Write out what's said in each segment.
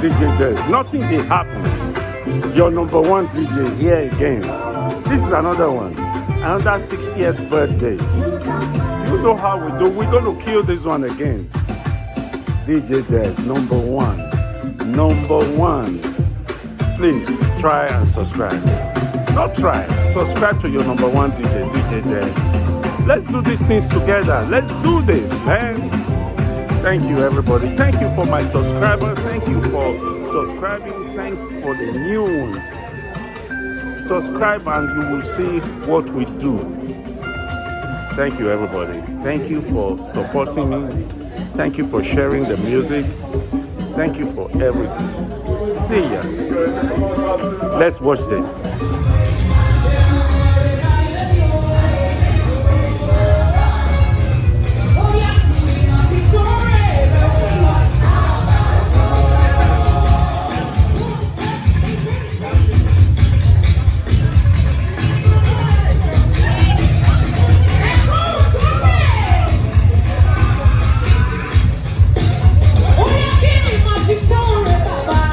DJ Des. Nothing dey happen. Your number one DJ here again. This is another one. Another 60th birthday. You know how we do. We're going to kill this one again. DJ Des, number one. Number one. Please try and subscribe. Not try. Subscribe to your number one DJ, DJ Des. Let's do these things together. Let's do this, man. Thank you, everybody. Thank you for my subscribers. Thank you for subscribing. Thanks for the new ones. Subscribe and you will see what we do. Thank you, everybody. Thank you for supporting me. Thank you for sharing the music. Thank you for everything. See ya. Let's watch this. Victoria, Baba,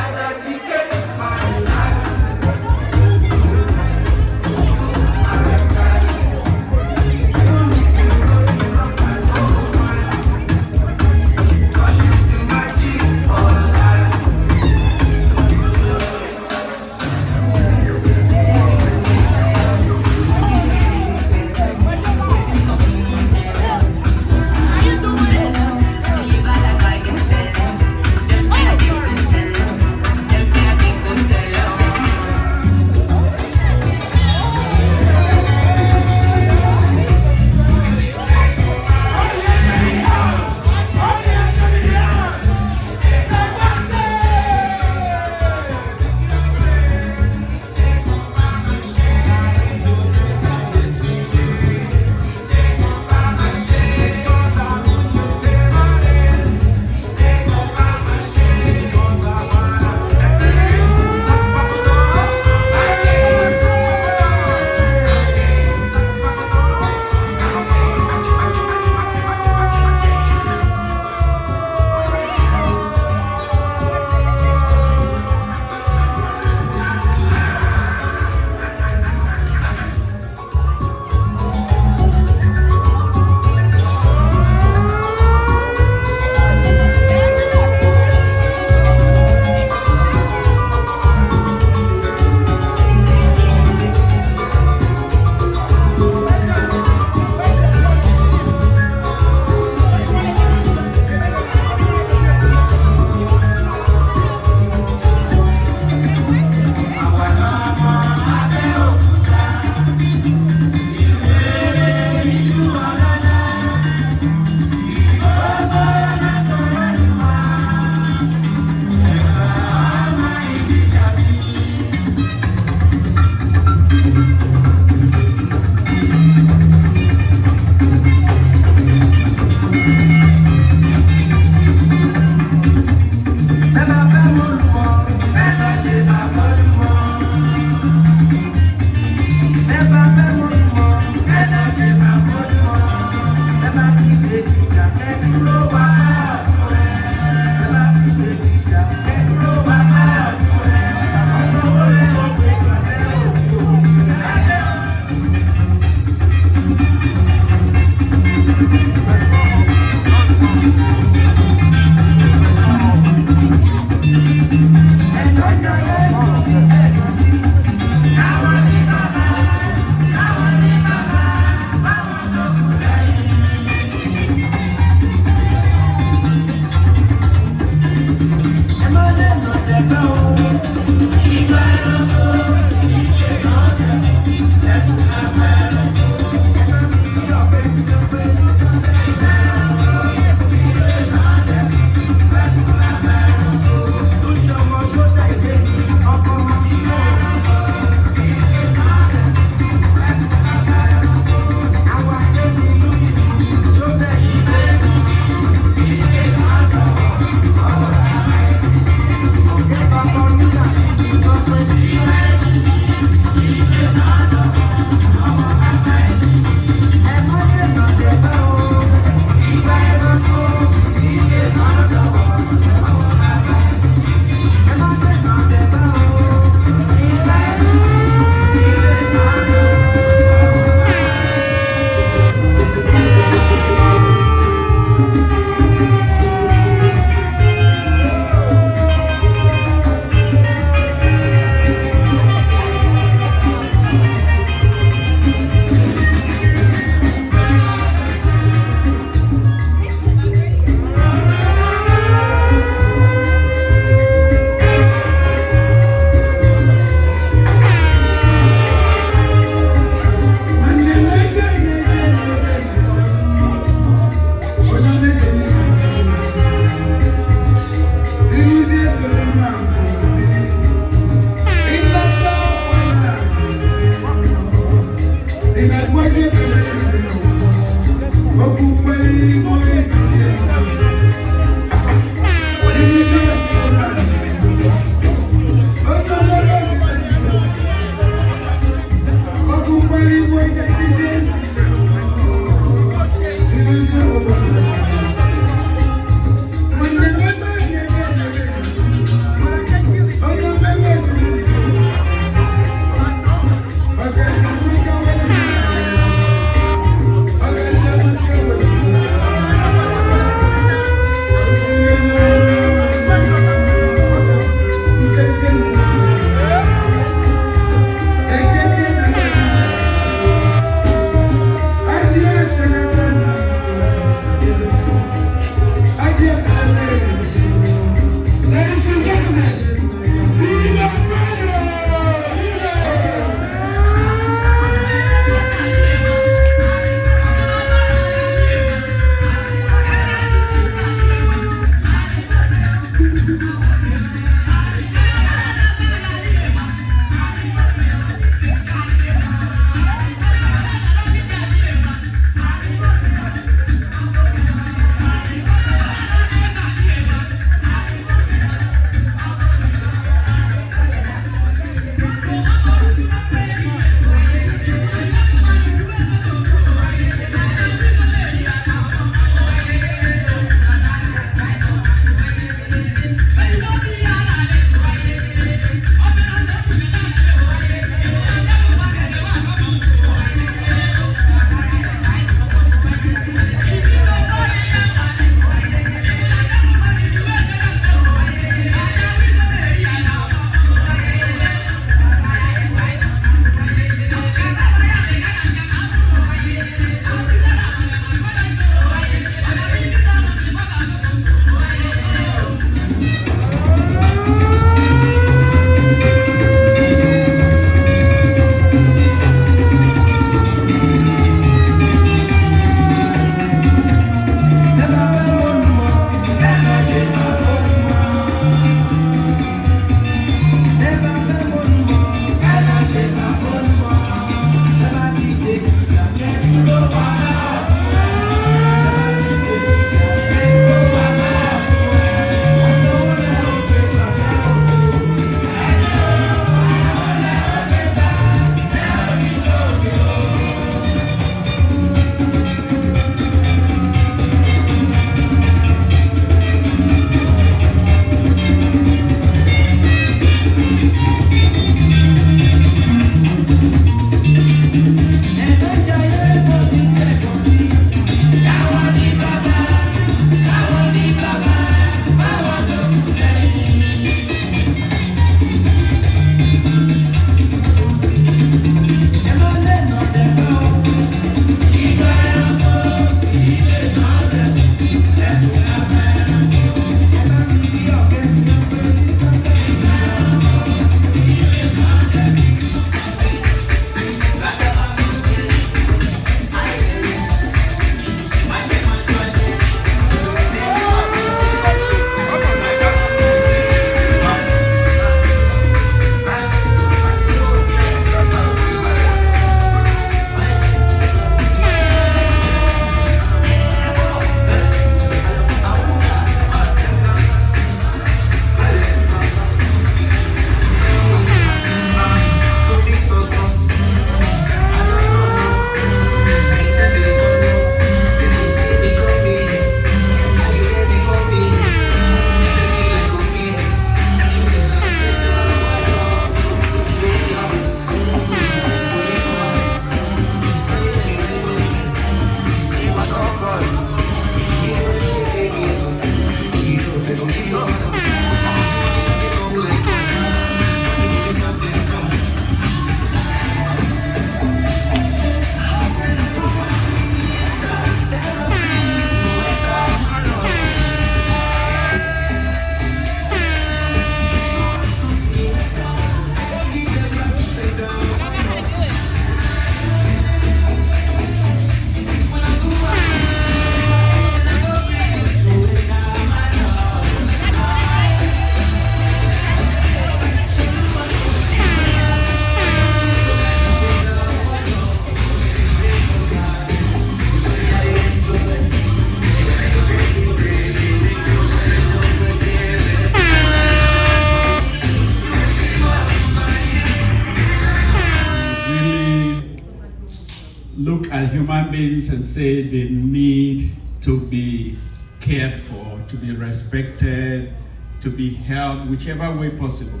human beings and say they need to be cared for, to be respected, to be held, whichever way possible.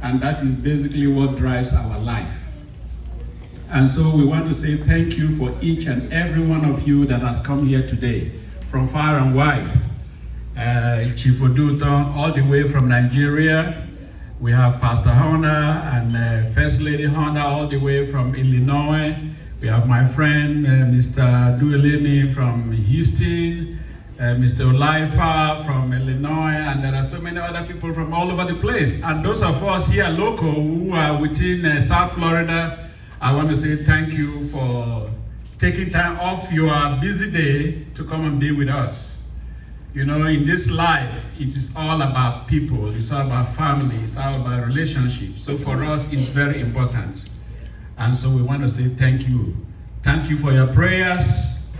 And that is basically what drives our life. And so we want to say thank you for each and every one of you that has come here today, from far and wide. Chief Oduton, all the way from Nigeria. We have Pastor Honda and First Lady Honda, all the way from Illinois. We have my friend, Mr. Duelini from Houston, Mr. Olaifa from Illinois, and there are so many other people from all over the place. And those of us here local who are within South Florida, I want to say thank you for taking time off your busy day to come and be with us. You know, in this life, it is all about people, it's all about family, it's all about relationships. So for us, it's very important. And so we want to say thank you. Thank you for your prayers.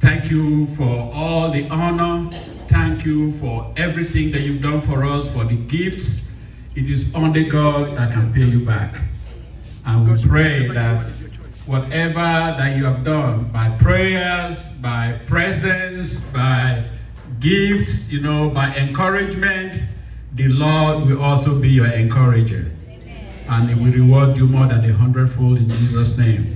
Thank you for all the honor. Thank you for everything that you've done for us, for the gifts. It is only God that can pay you back. And we pray that whatever that you have done, by prayers, by presence, by gifts, you know, by encouragement, the Lord will also be your encourager. Amen. And He will reward you more than 100-fold in Jesus' name.